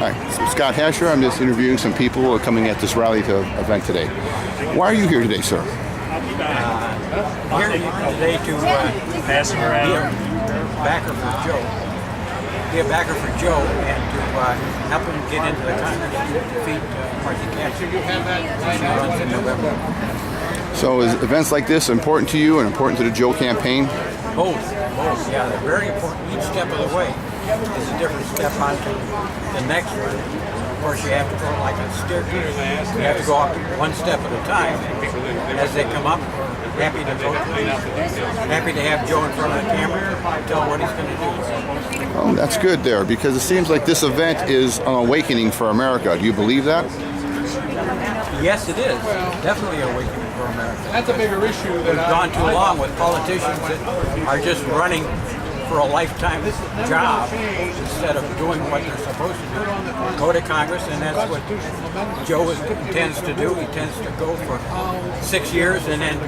Hi, I'm Scott Hashier. I'm just interviewing some people who are coming at this rally event today. Why are you here today, sir? Here today to pass him around. Be a backer for Joe and to help him get into the Congress to defeat Marcy Casher. She runs in November. So is events like this important to you and important to the Joe campaign? Both, yeah, they're very important. Each step of the way is a different step on to the next one. Of course, you have to go like a staircase. You have to go up one step at a time. As they come up, we're happy to vote. Happy to have Joe in front of the camera, tell what he's going to do. Oh, that's good there, because it seems like this event is an awakening for America. Do you believe that? Yes, it is. Definitely an awakening for America. That's a bigger issue than we've gone too long with politicians that are just running for a lifetime job instead of doing what they're supposed to do. Go to Congress, and that's what Joe intends to do. He tends to go for 6 years and then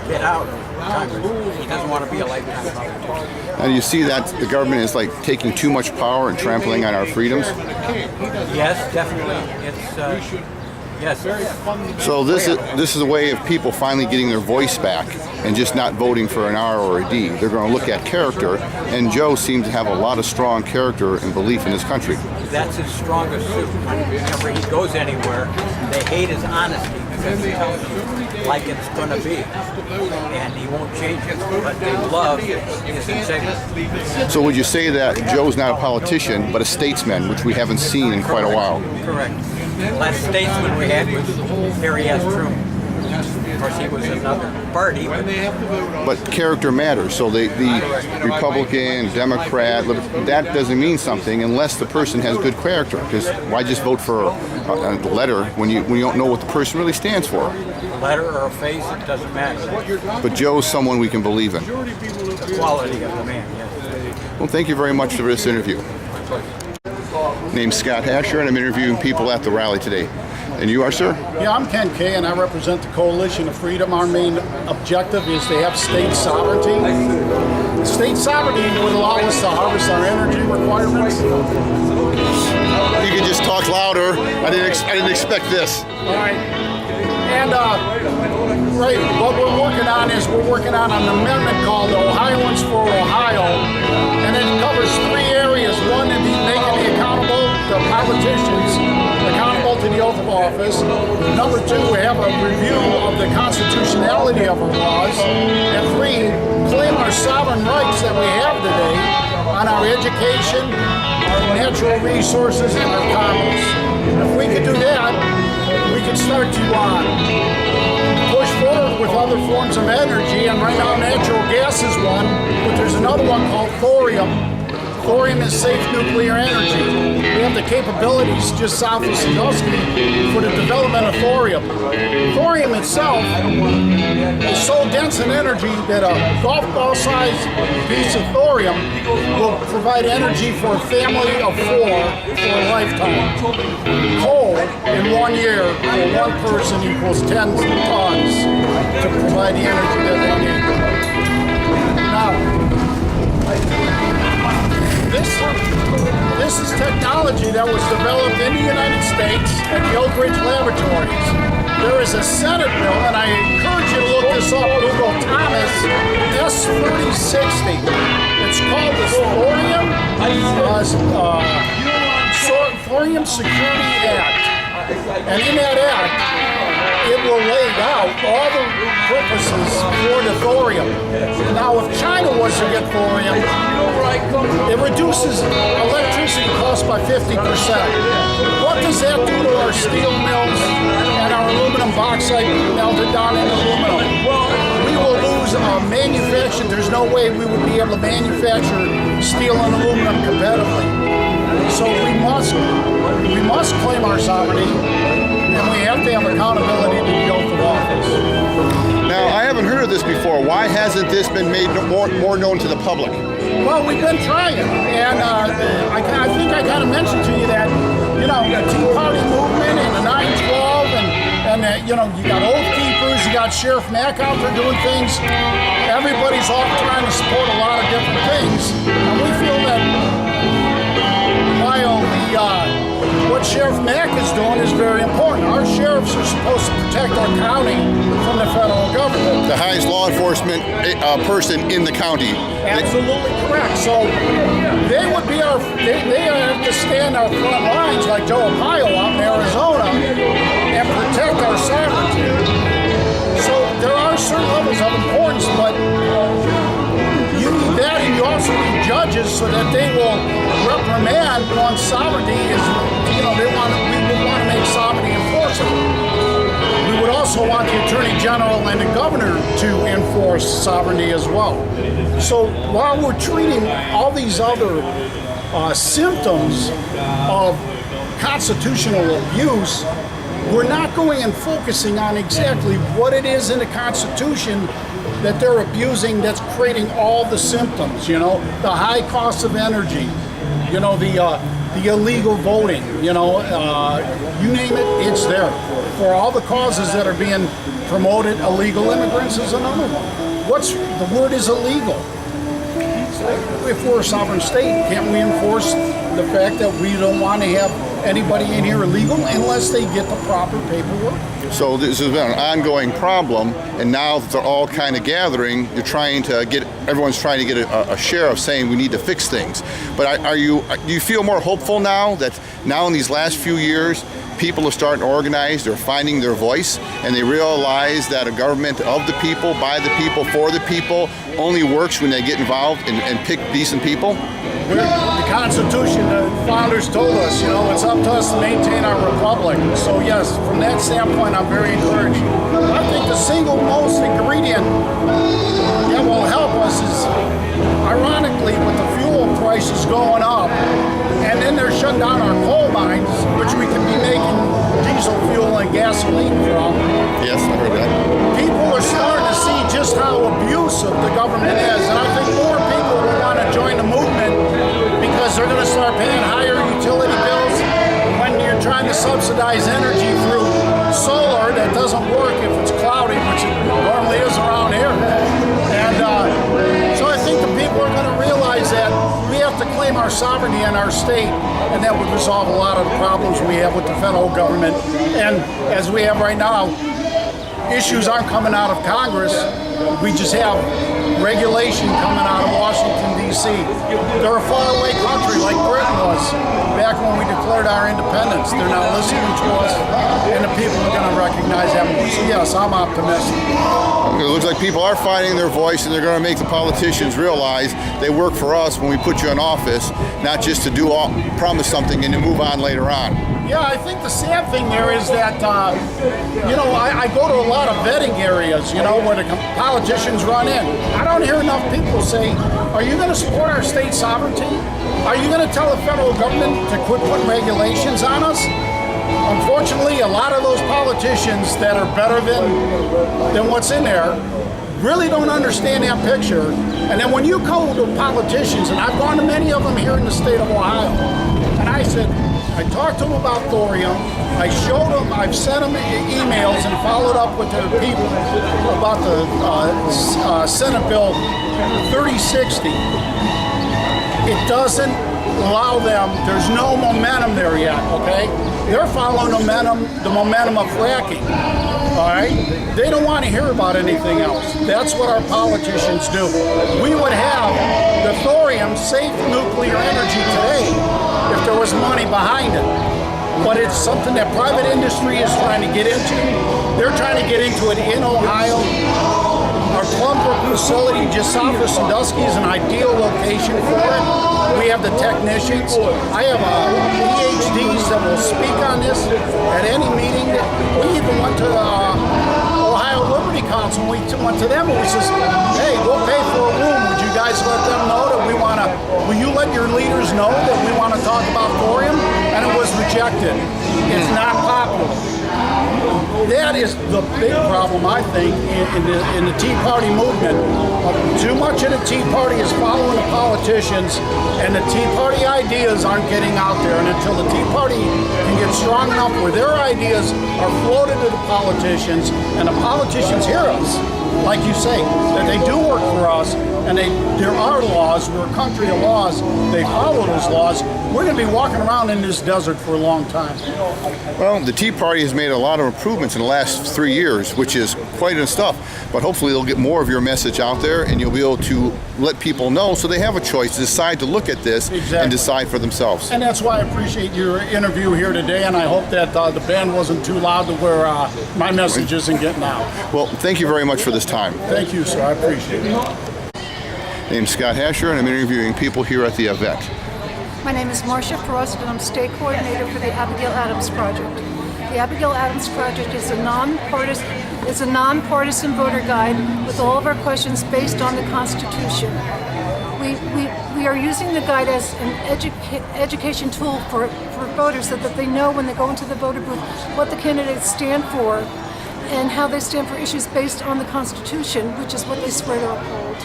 get out of Congress. He doesn't want to be a lifetime politician. And you see that the government is like taking too much power and trampling on our freedoms? Yes, definitely. It's yes. So this is a way of people finally getting their voice back and just not voting for an R or a D. They're going to look at character, and Joe seems to have a lot of strong character and belief in this country. That's his strongest suit. Whenever he goes anywhere, they hate his honesty because he tells you like it's going to be, and he won't change it, but they love his integrity. So would you say that Joe's not a politician, but a statesman, which we haven't seen in quite a while? Correct. The last statesman we had was Harry S. Truman. Of course, he was another party. But character matters. So the Republican, Democrat, that doesn't mean something unless the person has good character. Because why just vote for a letter when you don't know what the person really stands for? A letter or a face, it doesn't matter. But Joe's someone we can believe in. The quality of the man, yes. Well, thank you very much for this interview. Name's Scott Hashier, and I'm interviewing people at the rally today. And you are, sir? Yeah, I'm Ken Kay, and I represent the Coalition of Freedom. Our main objective is to have state sovereignty. State sovereignty would allow us to harvest our energy requirements. You can just talk louder. I didn't expect this. All right. And right, what we're working on is an amendment called Ohioans for Ohio, and it covers 3 areas. One, to be making accountable to politicians, accountable to the oath of office. Number 2, we have a review of the constitutionality of our laws. And 3, claim our sovereign rights that we have today on our education, our natural resources, and our commerce. And if we could do that, we could start to push forward with other forms of energy, and right now natural gas is one, but there's another one called thorium. Thorium is safe nuclear energy. We have the capabilities just south of Sandusky for the development of thorium. Thorium itself is so dense in energy that a golf ball-sized piece of thorium will provide energy for a family of 4 for a lifetime. Coal in 1 year for one person equals 10 tons to provide the energy that they need. Now, this is technology that was developed in the United States at the Oak Ridge Laboratories. There is a Senate bill, and I encourage you to look this up, Google Thomas, S3060. It's called the Thorium Security Act. And in that act, it will lay out all the purposes for the thorium. Now, if China was to get thorium, it reduces electricity costs by 50%. What does that do to our steel mills and our aluminum bauxite melted down into aluminum? We will lose manufacturing. There's no way we would be able to manufacture steel and aluminum competitively. So we must claim our sovereignty, and we have to have accountability to the oath of office. Now, I haven't heard of this before. Why hasn't this been made more known to the public? Well, we've been trying, and I think I kind of mentioned to you that, the Tea Party movement and the 9/12, and you got Oath Keepers, you got Sheriff Mack out there doing things. Everybody's all trying to support a lot of different things, and we feel that while what Sheriff Mack is doing is very important. Our sheriffs are supposed to protect our county from the federal government. The highest law enforcement person in the county. Absolutely correct. So they would be they have to stand our front lines like Joe Ohio out in Arizona and protect our sovereignty. So there are certain levels of importance, but you need that, and you also need judges so that they will reprimand on sovereignty. We would want to make sovereignty enforceable. We would also want the Attorney General and the Governor to enforce sovereignty as well. So while we're treating all these other symptoms of constitutional abuse, we're not going and focusing on exactly what it is in the Constitution that they're abusing that's creating all the symptoms, the high cost of energy, the illegal voting, you name it, it's there. For all the causes that are being promoted, illegal immigrants is another one. The word is illegal. If we're a sovereign state, can't we enforce the fact that we don't want to have anybody in here illegal unless they get the proper paperwork? So this has been an ongoing problem, and now that they're all kind of gathering, everyone's trying to get a share of saying we need to fix things. But do you feel more hopeful now that in these last few years, people are starting to organize, they're finding their voice, and they realize that a government of the people, by the people, for the people only works when they get involved and pick decent people? The Constitution, the founders told us, it's up to us to maintain our republic. So yes, from that standpoint, I'm very encouraged. I think the single most ingredient that will help us is, ironically, with the fuel prices going up, and then they're shutting down our coal mines, which we can be making diesel fuel and gasoline from. Yes, I heard that. People are starting to see just how abusive the government is, and I think more people will want to join the movement because they're going to start paying higher utility bills when you're trying to subsidize energy through solar that doesn't work if it's cloudy, which it normally is around here. And so I think the people are going to realize that we have to claim our sovereignty in our state, and that would resolve a lot of the problems we have with the federal government. And as we have right now, issues aren't coming out of Congress. We just have regulation coming out of Washington, D.C. They're a faraway country like Britain was back when we declared our independence. They're not listening to us, and the people are going to recognize that more. So yes, I'm optimistic. It looks like people are finding their voice, and they're going to make the politicians realize they work for us when we put you in office, not just to promise something and then move on later on. Yeah, I think the sad thing there is that, I go to a lot of vetting areas, where the politicians run in. I don't hear enough people say, are you going to support our state sovereignty? Are you going to tell the federal government to quit putting regulations on us? Unfortunately, a lot of those politicians that are better than what's in there really don't understand that picture. And then when you go to politicians, and I've gone to many of them here in the state of Ohio, and I talked to them about thorium. I showed them, I've sent them emails and followed up with their people about the Senate Bill 3060. It doesn't allow them, there's no momentum there yet, okay? They're following the momentum of fracking, all right? They don't want to hear about anything else. That's what our politicians do. We would have the thorium, safe nuclear energy today if there was money behind it. But it's something that private industry is trying to get into. They're trying to get into it in Ohio. Our Plum Brook facility just south of Sandusky is an ideal location for it. We have the technicians. I have PhDs that will speak on this at any meeting. We even went to the Ohio Liberty Council. We went to them and we says, hey, we'll pay for a room. Would you guys let them know that will you let your leaders know that we want to talk about thorium? And it was rejected. It's not popular. That is the big problem, I think, in the Tea Party movement. Too much of the Tea Party is following the politicians, and the Tea Party ideas aren't getting out there. And until the Tea Party can get strong enough where their ideas are floated to the politicians, and the politicians hear us, like you say, that they do work for us, and there are laws. We're a country of laws. They follow those laws. We're going to be walking around in this desert for a long time. Well, the Tea Party has made a lot of improvements in the last 3 years, which is quite a stuff. But hopefully they'll get more of your message out there, and you'll be able to let people know so they have a choice to decide to look at this and decide for themselves. And that's why I appreciate your interview here today, and I hope that the band wasn't too loud to where my message isn't getting out. Well, thank you very much for this time. Thank you, sir. I appreciate it. My name's Scott Hashier, and I'm interviewing people here at the event. My name is Marcia Frost, and I'm state coordinator for the Abigail Adams Project. The Abigail Adams Project is a nonpartisan voter guide with all of our questions based on the Constitution. We are using the guide as an education tool for voters so that they know when they go into the voter booth what the candidates stand for and how they stand for issues based on the Constitution, which is what they swear to uphold.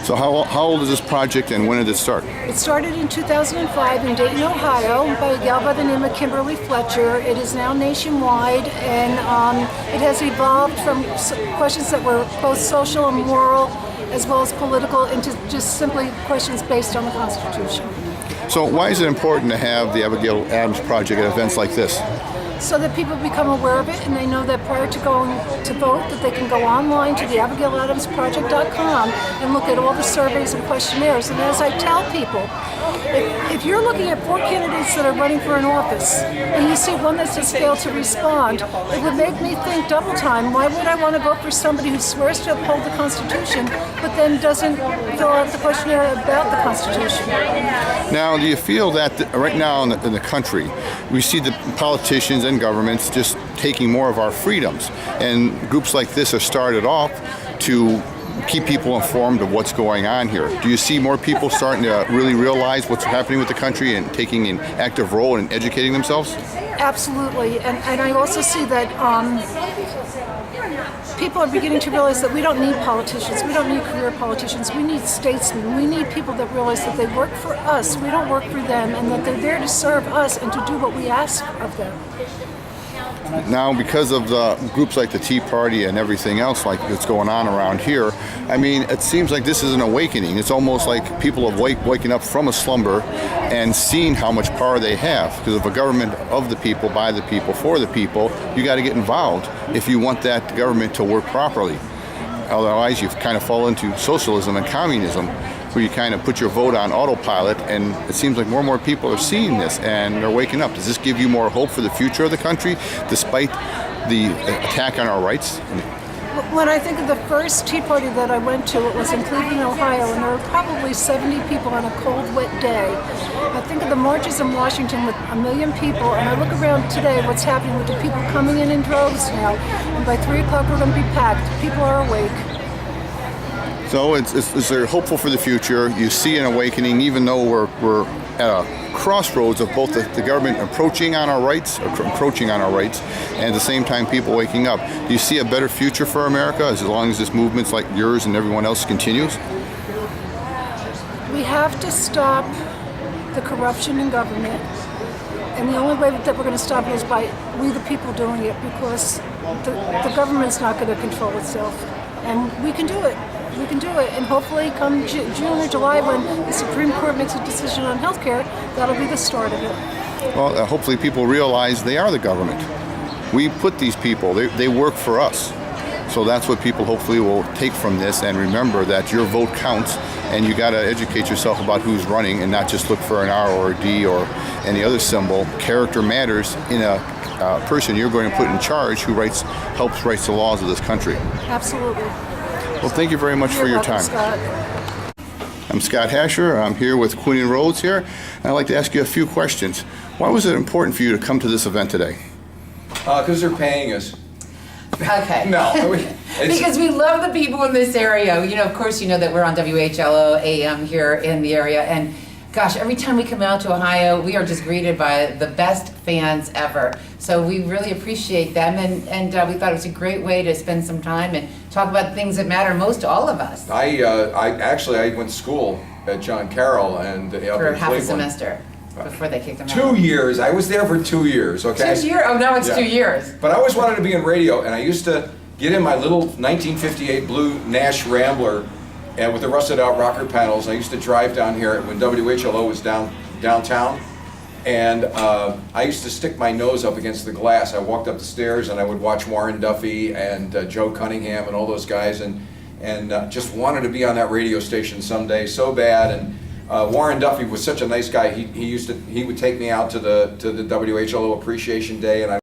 So how old is this project, and when did it start? It started in 2005 in Dayton, Ohio, by a gal by the name of Kimberly Fletcher. It is now nationwide, and it has evolved from questions that were both social and moral, as well as political, into just simply questions based on the Constitution. So why is it important to have the Abigail Adams Project at events like this? So that people become aware of it, and they know that prior to going to vote, that they can go online to the AbigailAdamsProject.com and look at all the surveys and questionnaires. And as I tell people, if you're looking at 4 candidates that are running for an office, and you see one that just failed to respond, it would make me think double time. Why would I want to vote for somebody who swears to uphold the Constitution, but then doesn't fill out the questionnaire about the Constitution? Now, do you feel that right now in the country, we see the politicians and governments just taking more of our freedoms, and groups like this are started off to keep people informed of what's going on here? Do you see more people starting to really realize what's happening with the country and taking an active role in educating themselves? Absolutely, and I also see that people are beginning to realize that we don't need politicians, we don't need career politicians, we need statesmen, we need people that realize that they work for us, we don't work for them, and that they're there to serve us and to do what we ask of them. Now, because of the groups like the Tea Party and everything else like that's going on around here, I mean, it seems like this is an awakening. It's almost like people have waking up from a slumber and seeing how much power they have. Because of a government of the people, by the people, for the people, you got to get involved if you want that government to work properly. Otherwise, you kind of fall into socialism and communism, where you kind of put your vote on autopilot, and it seems like more and more people are seeing this and they're waking up. Does this give you more hope for the future of the country, despite the attack on our rights? When I think of the first Tea Party that I went to, it was in Cleveland, Ohio, and there were probably 70 people on a cold, wet day. I think of the marches in Washington with 1 million people, and I look around today, what's happening with the people coming in droves now, and by 3 o'clock we're going to be packed. People are awake. So is there hopeful for the future? You see an awakening, even though we're at a crossroads of both the government encroaching on our rights, and at the same time people waking up. Do you see a better future for America as long as this movement's like yours and everyone else continues? We have to stop the corruption in government, and the only way that we're going to stop it is by we the people doing it, because the government's not going to control itself, and we can do it. We can do it, and hopefully come June or July, when the Supreme Court makes a decision on health care, that'll be the start of it. Well, hopefully people realize they are the government. We put these people, they work for us. So that's what people hopefully will take from this, and remember that your vote counts, and you got to educate yourself about who's running and not just look for an R or a D or any other symbol. Character matters in a person you're going to put in charge who helps write the laws of this country. Absolutely. Well, thank you very much for your time. Scott. I'm Scott Hashier. I'm here with Quinn Rose here. And I'd like to ask you a few questions. Why was it important for you to come to this event today? Because they're paying us. Okay. No. Because we love the people in this area. You know, of course, you know that we're on WHLO AM here in the area. And gosh, every time we come out to Ohio, we are just greeted by the best fans ever. So we really appreciate them, and we thought it was a great way to spend some time and talk about things that matter most to all of us. I went to school at John Carroll and up For in half a Cleveland. semester before they kicked them out. 2 years. I was there for 2 years. Okay. 2 years? Oh, now it's Yeah. 2 years. But I always wanted to be in radio, and I used to get in my little 1958 blue Nash Rambler and with the rusted out rocker panels. I used to drive down here when WHLO was downtown. And I used to stick my nose up against the glass. I walked up the stairs and I would watch Warren Duffy and Joe Cunningham and all those guys, and just wanted to be on that radio station someday so bad. And Warren Duffy was such a nice guy. He would take me out to the WHLO Appreciation Day, and